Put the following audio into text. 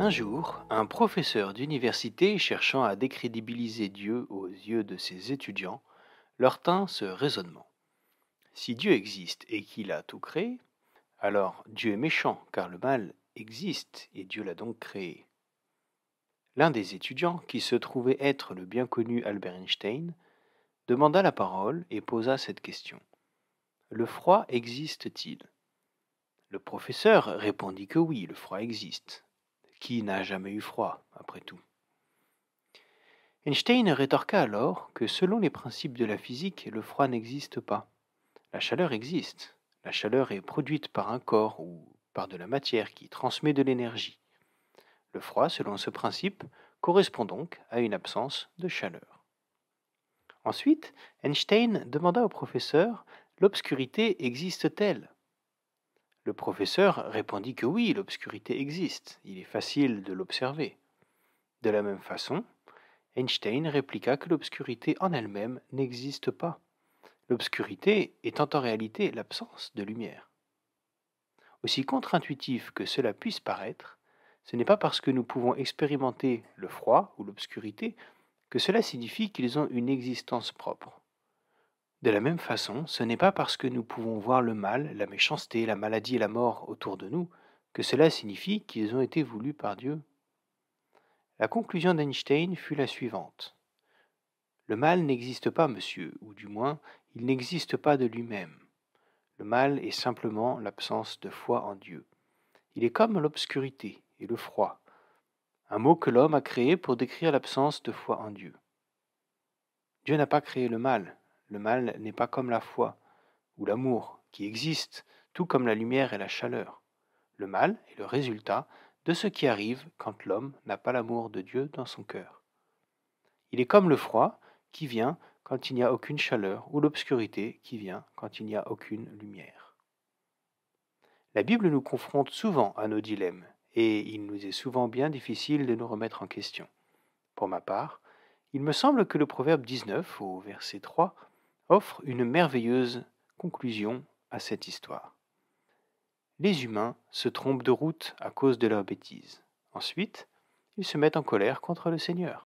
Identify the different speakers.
Speaker 1: Un jour, un professeur d'université cherchant à décrédibiliser Dieu aux yeux de ses étudiants leur tint ce raisonnement. Si Dieu existe et qu'il a tout créé, alors Dieu est méchant car le mal existe et Dieu l'a donc créé. L'un des étudiants, qui se trouvait être le bien connu Albert Einstein, demanda la parole et posa cette question. Le froid existe-t-il? Le professeur répondit que oui, le froid existe. Qui n'a jamais eu froid, après tout? Einstein rétorqua alors que selon les principes de la physique, le froid n'existe pas. La chaleur existe. La chaleur est produite par un corps ou par de la matière qui transmet de l'énergie. Le froid, selon ce principe, correspond donc à une absence de chaleur. Ensuite, Einstein demanda au professeur: l'obscurité existe-t-elle? Le professeur répondit que oui, l'obscurité existe. Il est facile de l'observer. De la même façon, Einstein répliqua que l'obscurité en elle-même n'existe pas, l'obscurité étant en réalité l'absence de lumière. Aussi contre-intuitif que cela puisse paraître, ce n'est pas parce que nous pouvons expérimenter le froid ou l'obscurité que cela signifie qu'ils ont une existence propre. De la même façon, ce n'est pas parce que nous pouvons voir le mal, la méchanceté, la maladie et la mort autour de nous que cela signifie qu'ils ont été voulus par Dieu. La conclusion d'Einstein fut la suivante. Le mal n'existe pas, monsieur, ou du moins, il n'existe pas de lui-même. Le mal est simplement l'absence de foi en Dieu. Il est comme l'obscurité et le froid, un mot que l'homme a créé pour décrire l'absence de foi en Dieu. Dieu n'a pas créé le mal. Le mal n'est pas comme la foi ou l'amour, qui existent, tout comme la lumière et la chaleur. Le mal est le résultat de ce qui arrive quand l'homme n'a pas l'amour de Dieu dans son cœur. Il est comme le froid qui vient quand il n'y a aucune chaleur ou l'obscurité qui vient quand il n'y a aucune lumière. La Bible nous confronte souvent à nos dilemmes et il nous est souvent bien difficile de nous remettre en question. Pour ma part, il me semble que le Proverbe 19 au verset 3 offre une merveilleuse conclusion à cette histoire. Les humains se trompent de route à cause de leurs bêtises. Ensuite, ils se mettent en colère contre le Seigneur.